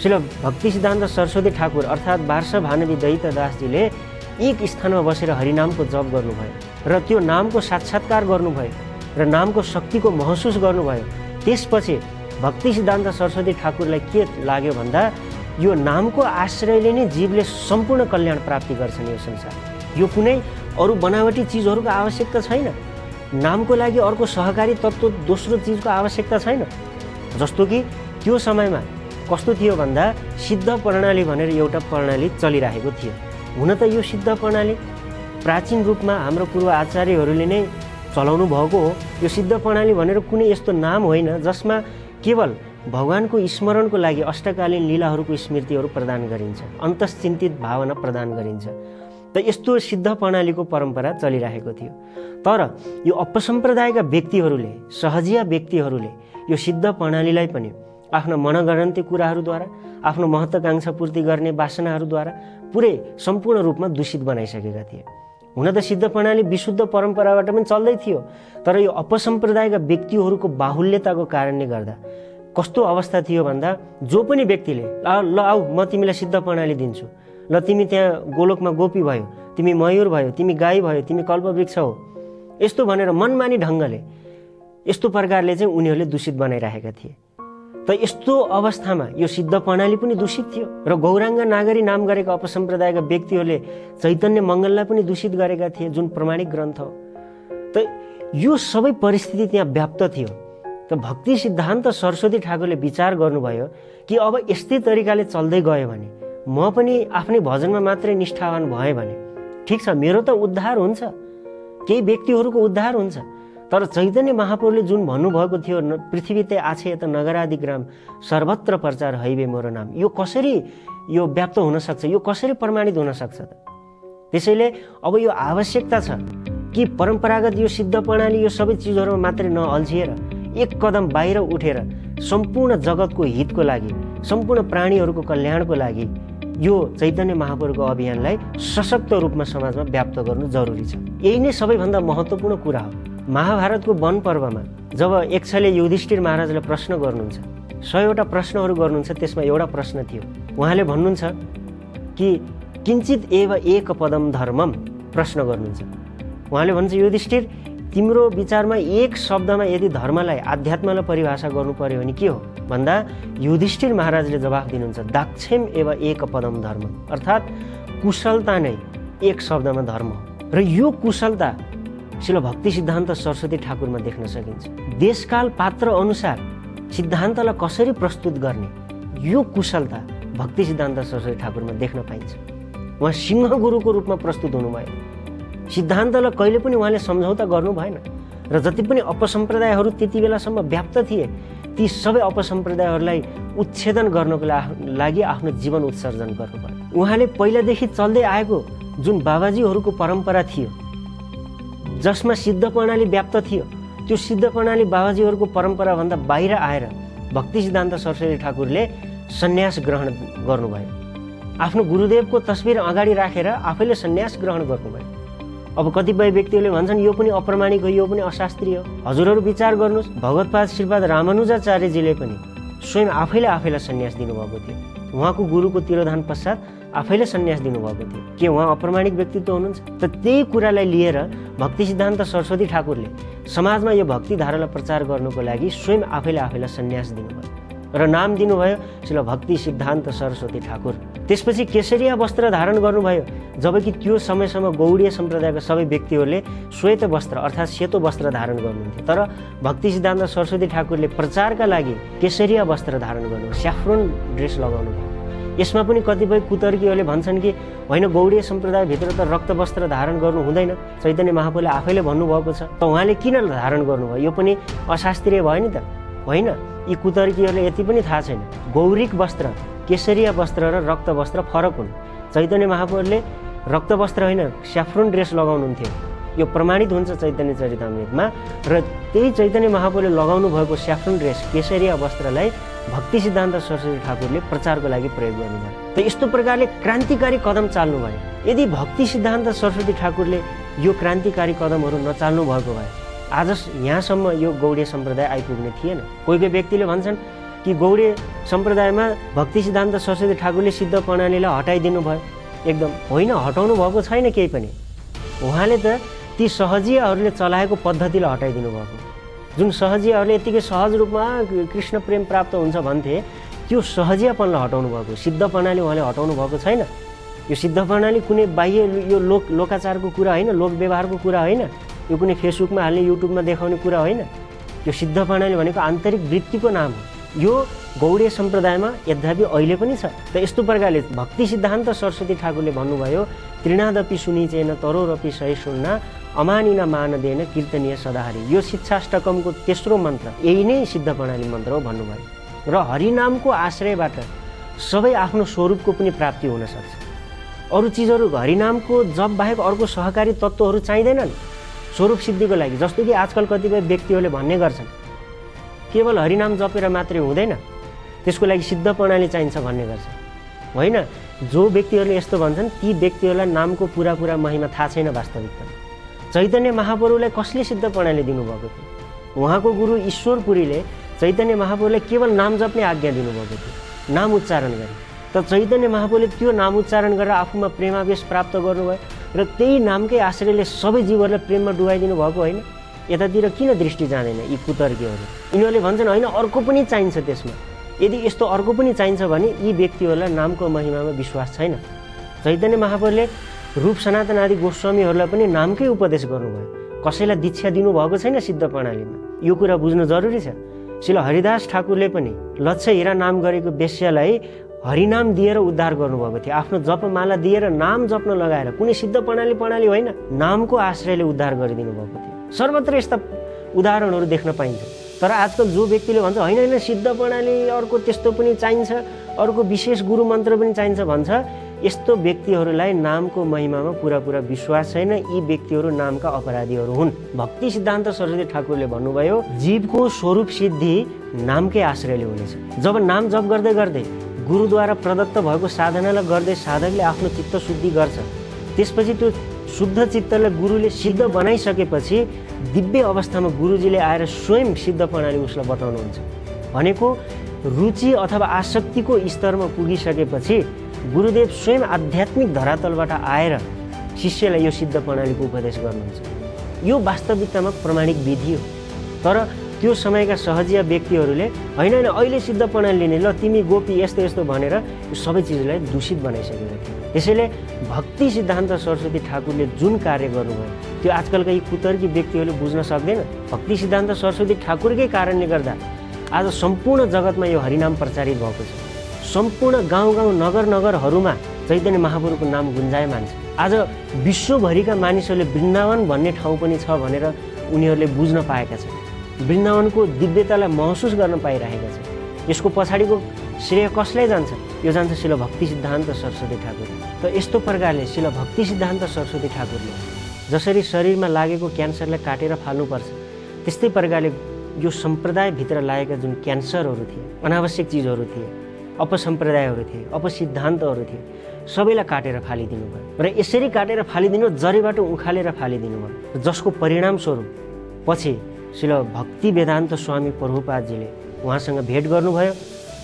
श्री भक्ति सिद्धान्त सरस्वती ठाकुर अर्थात् वार्ष भानवी दयित दासजीले एक स्थानमा बसेर हरिनामको जप गर्नुभयो र त्यो नामको साक्षात्कार गर्नुभयो र नामको शक्तिको महसुस गर्नुभयो। त्यसपछि भक्ति सिद्धान्त सरस्वती ठाकुरलाई के लाग्यो भन्दा यो नामको आश्रयले नै जीवले सम्पूर्ण कल्याण प्राप्ति गर्छन्। यो संसार यो कुनै अरू बनावटी चिजहरूको आवश्यकता छैन। नामको लागि अर्को सहकारी तत्त्व दोस्रो चिजको आवश्यकता छैन। जस्तो कि त्यो समयमा कस्तो थियो भन्दा सिद्ध प्रणाली भनेर एउटा प्रणाली चलिरहेको थियो। हुन त यो सिद्ध प्रणाली प्राचीन रूपमा हाम्रो पूर्व आचार्यहरूले नै चलाउनु भएको हो। यो सिद्ध प्रणाली भनेर कुनै यस्तो नाम होइन जसमा केवल भगवानको स्मरणको लागि अष्टकालीन लीलाहरूको स्मृतिहरू प्रदान गरिन्छ, अन्तश्चिन्तित भावना प्रदान गरिन्छ। त यस्तो सिद्ध प्रणालीको परम्परा चलिरहेको थियो। तर यो अपसम्प्रदायका व्यक्तिहरूले, सहजिया व्यक्तिहरूले यो सिद्ध प्रणालीलाई पनि आफ्नो मनगणन्ती कुराहरूद्वारा, आफ्नो महत्त्वाकांक्षा पूर्ति गर्ने वासनाहरूद्वारा पुरै सम्पूर्ण रूपमा दूषित बनाइसकेका थिए। हुन त सिद्ध प्रणाली विशुद्ध परम्पराबाट पनि चल्दै थियो, तर यो अपसम्प्रदायका व्यक्तिहरूको बाहुल्यताको कारणले गर्दा कस्तो अवस्था थियो भन्दा जो पनि व्यक्तिले ल आऊ म तिमीलाई सिद्ध प्रणाली दिन्छु, ल तिमी त्यहाँ गोलोकमा गोपी भयो, तिमी मयूर भयो, तिमी गाई भयो, तिमी कल्पवृक्ष हो, यस्तो भनेर मनमानी ढङ्गले यस्तो प्रकारले चाहिँ उनीहरूले दूषित बनाइरहेका थिए। त यस्तो अवस्थामा यो सिद्ध प्रणाली पनि दूषित थियो र गौराङ्ग नागरी नाम गरेका अपसम्प्रदायका व्यक्तिहरूले चैतन्य मङ्गललाई पनि दूषित गरेका थिए, जुन प्रमाणिक ग्रन्थ हो। त यो सबै परिस्थिति त्यहाँ व्याप्त थियो। त भक्ति सिद्धान्त सरस्वती ठाकुरले विचार गर्नुभयो कि अब यस्तै तरिकाले चल्दै गयो भने म पनि आफ्नै भजनमा मात्रै निष्ठावान भएँ भने ठिक छ, मेरो त उद्धार हुन्छ, केही व्यक्तिहरूको उद्धार हुन्छ। तर चैतन्य महाप्रभुले जुन भन्नुभएको थियो पृथ्वी ते आछे त नगरादिग्राम सर्वत्र प्रचार हैवे मेरो नाम, यो कसरी यो व्याप्त हुन सक्छ, यो कसरी प्रमाणित हुन सक्छ त? त्यसैले अब यो आवश्यकता छ कि परम्परागत यो सिद्ध प्रणाली यो सबै चिजहरूमा मात्रै नअल्झिएर एक कदम बाहिर उठेर सम्पूर्ण जगतको हितको लागि, सम्पूर्ण प्राणीहरूको कल्याणको लागि यो चैतन्य महाप्रभुको अभियानलाई सशक्त रूपमा समाजमा व्याप्त गर्नु जरुरी छ। यही नै सबैभन्दा महत्त्वपूर्ण कुरा हो। महाभारतको वन पर्वमा जब यक्षले युधिष्ठिर महाराजलाई प्रश्न गर्नुहुन्छ, 100वटा प्रश्नहरू गर्नुहुन्छ, त्यसमा एउटा प्रश्न थियो, उहाँले भन्नुहुन्छ कि किञ्चित एव एक पदम धर्मम प्रश्न गर्नुहुन्छ। उहाँले भन्छ युधिष्ठिर तिम्रो विचारमा एक शब्दमा यदि धर्मलाई, आध्यात्मलाई परिभाषा गर्नु पर्यो भने के हो भन्दा युधिष्ठिर महाराजले जवाफ दिनुहुन्छ दाक्षेम एव एक पदम धर्म, अर्थात् कुशलता नै एक शब्दमा धर्म हो। र यो कुशलता शिल भक्ति सिद्धान्त सरस्वती ठाकुरमा देख्न सकिन्छ। देशकाल पात्र अनुसार सिद्धान्तलाई कसरी प्रस्तुत गर्ने यो कुशलता भक्ति सिद्धान्त सरस्वती ठाकुरमा देख्न पाइन्छ। उहाँ सिंह गुरुको रूपमा प्रस्तुत हुनुभयो। सिद्धान्तलाई कहिले पनि उहाँले सम्झौता गर्नु भएन र जति पनि अपसम्प्रदायहरू त्यति बेलासम्म व्याप्त थिए ती सबै अपसम्प्रदायहरूलाई उच्छेदन गर्नको लागि आफ्नो जीवन उत्सर्जन गर्नुभयो। उहाँले पहिलादेखि चल्दै आएको जुन बाबाजीहरूको परम्परा थियो जसमा सिद्ध प्रणाली व्याप्त थियो, त्यो सिद्ध प्रणाली बाबाजीहरूको परम्पराभन्दा बाहिर आएर भक्ति सिद्धान्त सरस्वती ठाकुरले सन्यास ग्रहण गर्नुभयो। आफ्नो गुरुदेवको तस्बिर अगाडि राखेर आफैले सन्यास ग्रहण गर्नुभयो। अब कतिपय व्यक्तिहरूले भन्छन् यो पनि अप्रमाणिक हो, यो पनि अशास्त्रीय हो। हजुरहरू विचार गर्नुहोस्, भगवत्पाद श्रीपाद रामानुजाचार्यजीले पनि स्वयं आफैलाई सन्यास दिनुभएको थियो। उहाँको गुरुको तिरोधान पश्चात आफैले सन्यास दिनुभएको थियो। के उहाँ अप्रमाणिक व्यक्तित्व हुनुहुन्छ? त त्यही कुरालाई लिएर भक्ति सिद्धान्त सरस्वती ठाकुरले समाजमा यो भक्ति धारालाई प्रचार गर्नुको लागि स्वयं आफैलाई सन्यास दिनुभयो र नाम दिनुभयो शिल भक्ति सिद्धान्त सरस्वती ठाकुर। त्यसपछि केसरिया वस्त्र धारण गर्नुभयो, जबकि त्यो समयसम्म गौडीय सम्प्रदायका सबै व्यक्तिहरूले श्वेत वस्त्र अर्थात् सेतो वस्त्र धारण गर्नुहुन्थ्यो। तर भक्ति सिद्धान्त सरस्वती ठाकुरले प्रचारका लागि केसरिया वस्त्र धारण गर्नुभयो, स्याफ्रोन ड्रेस लगाउनु भयो। यसमा पनि कतिपय कुतर्कीहरूले भन्छन् कि होइन गौडीय सम्प्रदायभित्र त रक्त वस्त्र धारण गर्नु हुँदैन, चैतन्य महाप्रभुले आफैले भन्नुभएको छ, त उहाँले किन धारण गर्नुभयो, यो पनि अशास्त्रीय भयो नि त? होइन, यी कुतर्कीहरूले यति पनि थाहा छैन। गौरिक वस्त्र, केसरिया वस्त्र र रक्त वस्त्र फरक हुन्। चैतन्य महाप्रभुले रक्त वस्त्र होइन स्याफ्रोन ड्रेस लगाउनुहुन्थ्यो, यो प्रमाणित हुन्छ चैतन्य चरितामृतमा। र त्यही चैतन्य महाप्रभुले लगाउनु भएको स्याफ्रोन ड्रेस केसरिया वस्त्रलाई भक्ति सिद्धान्त सरस्वती ठाकुरले प्रचारको लागि प्रयोग गर्नुभयो। त यस्तो प्रकारले क्रान्तिकारी कदम चाल्नुभयो। यदि भक्ति सिद्धान्त सरस्वती ठाकुरले यो क्रान्तिकारी कदमहरू नचाल्नु भएको भए आज यहाँसम्म यो गौडीय सम्प्रदाय आइपुग्ने थिएन। कोही कोही व्यक्तिले भन्छन् कि गौडीय सम्प्रदायमा भक्ति सिद्धान्त सरस्वती ठाकुरले सिद्ध प्रणालीलाई हटाइदिनु भयो, एकदम होइन, हटाउनु भएको छैन केही पनि। उहाँले त ती सहजियाहरूले चलाएको पद्धतिलाई हटाइदिनु भएको। जुन सहजियाहरूले यतिकै सहज रूपमा कृष्ण प्रेम प्राप्त हुन्छ भन्थे, त्यो सहजियापनलाई हटाउनु भएको। सिद्ध प्रणाली उहाँले हटाउनु भएको छैन। यो सिद्ध प्रणाली कुनै बाह्य यो लोकाचारको कुरा होइन, लोक व्यवहारको कुरा होइन, यो कुनै फेसबुकमा हाल्ने युट्युबमा देखाउने कुरा होइन। यो सिद्ध प्रणाली भनेको आन्तरिक वृत्तिको नाम हो। यो गौडीय सम्प्रदायमा यद्यपि अहिले पनि छ। त यस्तो प्रकारले भक्ति सिद्धान्त सरस्वती ठाकुरले भन्नुभयो, तृणादपि सुनिचेन तरोरपि सही सुन्ना अमानिना मानदेन कीर्तनीय सदाहरि। यो शिक्षाष्टकमको तेस्रो मन्त्र यही नै सिद्ध प्रणाली मन्त्र हो भन्नुभयो। र हरिनामको आश्रयबाट सबै आफ्नो स्वरूपको पनि प्राप्ति हुन सक्छ। अरू चिजहरू हरिनामको जप बाहेक अर्को सहकारी तत्त्वहरू चाहिँदैनन् स्वरूप सिद्धिको लागि। जस्तो कि आजकल कतिपय व्यक्तिहरूले भन्ने गर्छन् केवल हरिनाम जपेर मात्रै हुँदैन, त्यसको लागि सिद्ध प्रणाली चाहिन्छ भन्ने गर्छ। होइन, जो व्यक्तिहरूले यस्तो भन्छन् ती व्यक्तिहरूलाई नामको पुरा महिमा थाहा छैन। वास्तविकतामा चैतन्य महाप्रभुलाई कसले सिद्ध प्रणाली दिनुभएको थियो? उहाँको गुरु ईश्वरपुरीले चैतन्य महाप्रभुलाई केवल नाम जप्ने आज्ञा दिनुभएको थियो, नाम उच्चारण गरे। त चैतन्य महाप्रभुले त्यो नाम उच्चारण गरेर आफूमा प्रेमावेश प्राप्त गर्नुभयो र त्यही नामकै आश्रयले सबै जीवहरूलाई प्रेममा डुबाइदिनु भएको होइन? यतातिर किन दृष्टि जाँदैन यी कुतर्कीहरू? यिनीहरूले भन्छन् होइन अर्को पनि चाहिन्छ त्यसमा। यदि यस्तो अर्को पनि चाहिन्छ भने यी व्यक्तिहरूलाई नामको महिमामा विश्वास छैन। चैतन्य महाप्रभुले रूप सनातन आदि गोस्वामीहरूलाई पनि नामकै उपदेश गर्नुभयो, कसैलाई दीक्षा दिनुभएको छैन सिद्ध प्रणालीमा। यो कुरा बुझ्नु जरुरी छ। श्रील हरिदास ठाकुरले पनि लक्ष्य हिरा नाम गरेको वेश्यालाई हरिनाम दिएर उद्धार गर्नुभएको थियो। आफ्नो जपमाला दिएर नाम जप्न लगाएर, कुनै सिद्ध प्रणाली होइन, नामको आश्रयले उद्धार गरिदिनु भएको थियो। सर्वत्र यस्ता उदाहरणहरू देख्न पाइन्छ। तर आजकल जो व्यक्तिले भन्छ होइन सिद्ध प्रणाली अर्को त्यस्तो पनि चाहिन्छ, अर्को विशेष गुरु मन्त्र पनि चाहिन्छ भन्छ, यस्तो व्यक्तिहरूलाई नामको महिमामा पुरा विश्वास छैन। यी व्यक्तिहरू नामका अपराधीहरू हुन्। भक्ति सिद्धान्त सरस्वती ठाकुरले भन्नुभयो जीवको स्वरूप सिद्धि नामकै आश्रयले हुनेछ। जब नाम जप गर्दै गर्दै गुरुद्वारा प्रदत्त भएको साधनालाई गर्दै साधकले आफ्नो चित्त शुद्धि गर्छ, त्यसपछि त्यो शुद्ध चित्तलाई गुरुले सिद्ध बनाइसकेपछि दिव्य अवस्थामा गुरुजीले आएर स्वयं सिद्ध प्रणाली उसलाई बताउनुहुन्छ। भनेको रुचि अथवा आसक्तिको स्तरमा पुगिसकेपछि गुरुदेव स्वयं आध्यात्मिक धरातलबाट आएर शिष्यलाई यो सिद्ध प्रणालीको उपदेश गर्नुहुन्छ। यो वास्तविकतामा प्रमाणिक विधि हो। तर त्यो समयका सहजिया व्यक्तिहरूले होइन अहिले सिद्ध प्रणाली लिने, ल तिमी गोपी यस्तो यस्तो भनेर यो सबै चिजलाई दूषित बनाइसकेका थिए। त्यसैले भक्ति सिद्धान्त सरस्वती ठाकुरले जुन कार्य गर्नुभयो त्यो आजकलका यी कुतर्की व्यक्तिहरूले बुझ्न सक्दैन। भक्ति सिद्धान्त सरस्वती ठाकुरकै कारणले गर्दा आज सम्पूर्ण जगतमा यो हरिनाम प्रचारित भएको छ। सम्पूर्ण गाउँ नगरहरूमा चैतन्य महाप्रभुको नाम गुन्जायमान छ। आज विश्वभरिका मानिसहरूले वृन्दावन भन्ने ठाउँ पनि छ भनेर उनीहरूले बुझ्न पाएका छन्। वृन्दावनको दिव्यतालाई महसुस गर्न पाइरहेका छन्। यसको पछाडिको श्रेय कसलाई जान्छ? यो जान्छ शिल भक्ति सिद्धान्त सरस्वती ठाकुर। त यस्तो प्रकारले शिल भक्ति सिद्धान्त सरस्वती ठाकुरले जसरी शरीरमा लागेको क्यान्सरलाई काटेर फाल्नुपर्छ, त्यस्तै प्रकारले यो सम्प्रदायभित्र लागेका जुन क्यान्सरहरू थिए, अनावश्यक चिजहरू थिए, अपसम्प्रदायहरू थिए, अपसिद्धान्तहरू थिए, सबैलाई काटेर फालिदिनु भयो। र यसरी काटेर फालिदिनु, जरीबाट उखालेर फालिदिनु भयो, जसको परिणामस्वरूप पछि शिल भक्ति वेदान्त स्वामी प्रभुपादजीले उहाँसँग भेट गर्नुभयो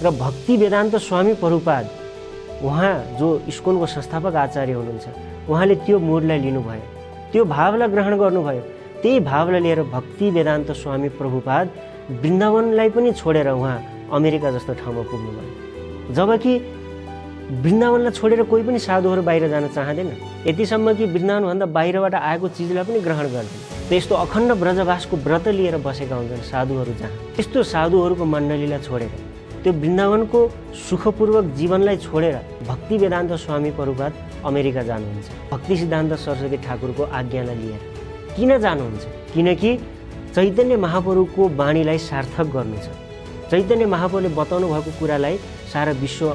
र भक्ति वेदान्त स्वामी प्रभुपाद उहाँ जो इस्कोनको संस्थापक आचार्य हुनुहुन्छ, उहाँले त्यो मोडलाई लिनुभयो, त्यो भावलाई ग्रहण गर्नुभयो। त्यही भावलाई लिएर भक्ति वेदान्त स्वामी प्रभुपाद वृन्दावनलाई पनि छोडेर उहाँ अमेरिका जस्तो ठाउँमा पुग्नुभयो। जबकि वृन्दावनलाई छोडेर कोही पनि साधुहरू बाहिर जान चाहँदैन, यतिसम्म कि वृन्दावनभन्दा बाहिरबाट आएको चिजलाई पनि ग्रहण गर्दैन। त्यस्तो अखण्ड ब्रजवासको व्रत लिएर बसेका हुन्छन् साधुहरू। जहाँ त्यस्तो साधुहरूको मण्डलीलाई छोडेर, त्यो वृन्दावनको सुखपूर्वक जीवनलाई छोडेर भक्ति वेदान्त स्वामी प्रभुपाद अमेरिका जानुहुन्छ भक्ति सिद्धान्त सरस्वती ठाकुरको आज्ञालाई लिएर। किन जानुहुन्छ? किनकि चैतन्य महाप्रभुको वाणीलाई सार्थक गर्नु छ। चैतन्य महाप्रभुले बताउनु भएको कुरालाई सारा विश्व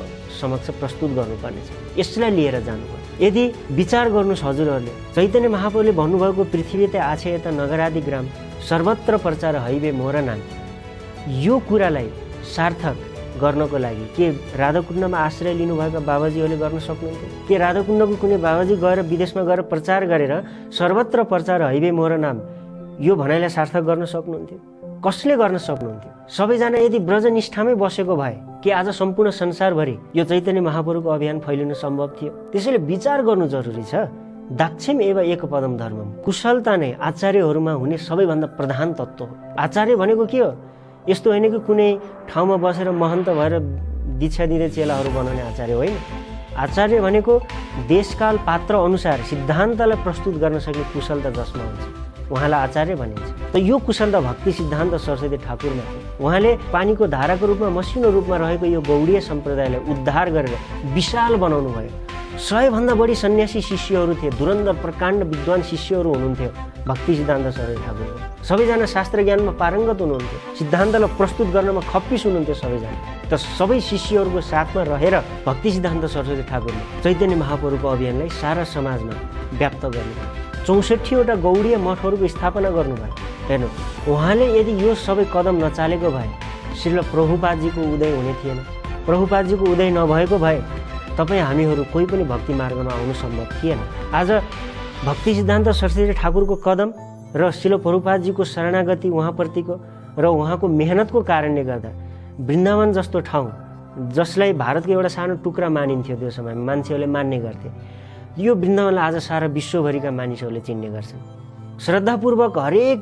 समक्ष प्रस्तुत गर्नुपर्नेछ। यसलाई लिएर जानुभयो। यदि विचार गर्नुहोस् हजुरहरूले, चैतन्य महाप्रभुले भन्नुभएको पृथ्वी त आछे त नगरादि ग्राम सर्वत्र प्रचार हैबे मोर नाम, यो कुरालाई सार्थक गर्नको लागि के राधाकुण्डमा आश्रय लिनुभएका बाबाजीहरूले गर्न सक्नुहुन्थ्यो? के राधाकुण्डको कुनै बाबाजी गएर विदेशमा गएर प्रचार गरेर सर्वत्र प्रचार हैबे मोर नाम यो भनाइलाई सार्थक गर्न सक्नुहुन्थ्यो? कसले गर्न सक्नुहुन्थ्यो? सबैजना यदि ब्रजनिष्ठामै बसेको भए कि आज सम्पूर्ण संसारभरि यो चैतन्य महाप्रभुको अभियान फैलिन सम्भव थियो? त्यसैले विचार गर्नु जरुरी छ। दाक्षिम एवं एक पदम धर्मम, कुशलता नै आचार्यहरूमा हुने सबैभन्दा प्रधान तत्त्व हो। आचार्य भनेको के हो? यस्तो होइन कि कुनै ठाउँमा बसेर महन्त भएर दीक्षा दिँदै चेलाहरू बनाउने आचार्य होइन। आचार्य भनेको देशकाल पात्र अनुसार सिद्धान्तलाई प्रस्तुत गर्न सक्ने कुशलता जसमा हुन्छ उहाँलाई आचार्य भनिन्छ। त यो कुशलता भक्ति सिद्धान्त सरस्वती ठाकुरमा थियो। उहाँले पानीको धाराको रूपमा मसिनो रूपमा रहेको यो गौडीय सम्प्रदायलाई उद्धार गरेर विशाल बनाउनु भयो। 100 बढी सन्यासी शिष्यहरू थिए, धुरन्धर प्रकाण्ड विद्वान शिष्यहरू हुनुहुन्थ्यो भक्ति सिद्धान्त सरस्वती ठाकुर। सबैजना शास्त्र ज्ञानमा पारङ्गत हुनुहुन्थ्यो, सिद्धान्तलाई प्रस्तुत गर्नमा खप्पिस हुनुहुन्थ्यो सबैजना। त सबै शिष्यहरूको साथमा रहेर भक्ति सिद्धान्त सरस्वती ठाकुरले चैतन्य महाप्रभुको अभियानलाई सारा समाजमा व्याप्त गर्नुभयो। 64वटा गौडीय मठहरूको स्थापना गर्नुभयो। हेर्नु, उहाँले यदि यो सबै कदम नचालेको भए श्रील प्रभुपादजीको उदय हुने थिएन। प्रभुपादजीको उदय नभएको भए तपाईँ हामीहरू कोही पनि भक्ति मार्गमा आउनु सम्भव थिएन। आज भक्ति सिद्धान्त सरस्वती ठाकुरको कदम र श्रील प्रभुपादजीको शरणागति उहाँप्रतिको र उहाँको मेहनतको कारणले गर्दा वृन्दावन जस्तो ठाउँ, जसलाई भारतको एउटा सानो टुक्रा मानिन्थ्यो त्यो समयमा, मान्छेहरूले मान्ने गर्थे, यो वृन्दावनलाई आज सारा विश्वभरिका मानिसहरूले चिन्ने गर्छन्। श्रद्धापूर्वक हरेक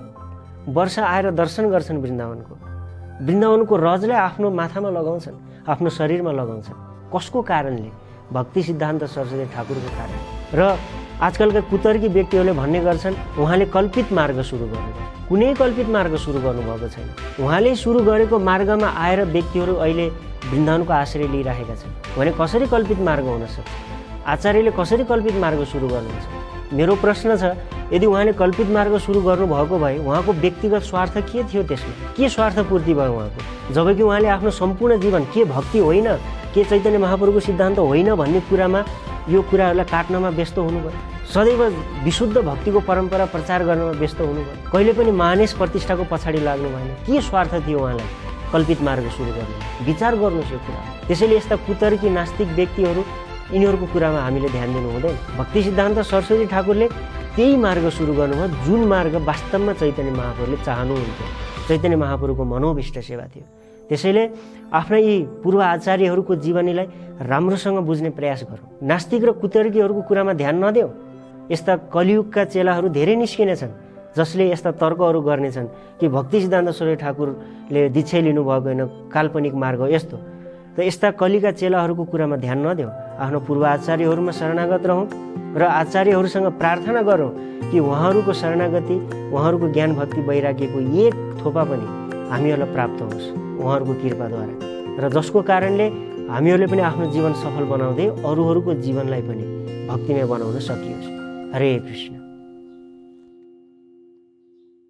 वर्ष आएर दर्शन गर्छन् वृन्दावनको रजलाई आफ्नो माथामा लगाउँछन्, आफ्नो शरीरमा लगाउँछन्। कसको कारणले? भक्ति सिद्धान्त सरस्वती ठाकुरको कारण। र आजकलका कुतर्की व्यक्तिहरूले भन्ने गर्छन् उहाँले कल्पित मार्ग सुरु गर्नुभयो। कुनै कल्पित मार्ग सुरु गर्नुभएको छैन। उहाँले सुरु गरेको मार्गमा आएर व्यक्तिहरू अहिले वृन्दावनको आश्रय लिइरहेका छन् भने कसरी कल्पित मार्ग हुन सक्छ? आचार्यले कसरी कल्पित मार्ग सुरु गर्नुहुन्छ? मेरो प्रश्न छ, यदि उहाँले कल्पित मार्ग सुरु गर्नुभएको भए उहाँको व्यक्तिगत स्वार्थ के थियो? त्यसमा के स्वार्थ पूर्ति भयो उहाँको? जबकि उहाँले आफ्नो सम्पूर्ण जीवन के भक्ति होइन, के चैतन्य महाप्रभुको सिद्धान्त होइन भन्ने कुरामा यो कुराहरूलाई काट्नमा व्यस्त हुनुभयो। सदैव विशुद्ध भक्तिको परम्परा प्रचार गर्नमा व्यस्त हुनुभयो। कहिले पनि मानिस प्रतिष्ठाको पछाडि लाग्नु भएन। के स्वार्थ थियो उहाँलाई कल्पित मार्ग सुरु गर्नु? विचार गर्नुहोस् यो कुरा। त्यसैले यस्ता कुतर्की नास्तिक व्यक्तिहरू, यिनीहरूको कुरामा हामीले ध्यान दिनु हुँदैन। भक्ति सिद्धान्त सरस्वती ठाकुरले त्यही मार्ग सुरु गर्नुभयो जुन मार्ग वास्तवमा चैतन्य महाप्रभुले चाहनुहुन्थ्यो। चैतन्य महाप्रभुको मनोभिष्ट सेवा थियो। त्यसैले आफ्ना यी पूर्व आचार्यहरूको जीवनीलाई राम्रोसँग बुझ्ने प्रयास गरौँ। नास्तिक र कुतर्कीहरूको कुरामा ध्यान नदेऊ। यस्ता कलियुगका चेलाहरू धेरै निस्किने छन् जसले यस्ता तर्कहरू गर्नेछन् कि भक्ति सिद्धान्त सरस्वती ठाकुरले दीक्षा लिनुभएको होइन, काल्पनिक मार्ग यस्तो। त यस्ता कलिका चेलाहरूको कुरामा ध्यान नदेऊ। आफ्नो पूर्व आचार्यहरूमा शरणागत रहौँ र आचार्यहरूसँग प्रार्थना गरौँ कि उहाँहरूको शरणागति, उहाँहरूको ज्ञान भक्ति वैराग्यको एक थोपा पनि हामीहरूलाई प्राप्त होस् उहाँहरूको कृपाद्वारा, र जसको कारणले हामीहरूले पनि आफ्नो जीवन सफल बनाउँदै अरूहरूको जीवनलाई पनि भक्तिमय बनाउन सकियोस्। हरे कृष्ण।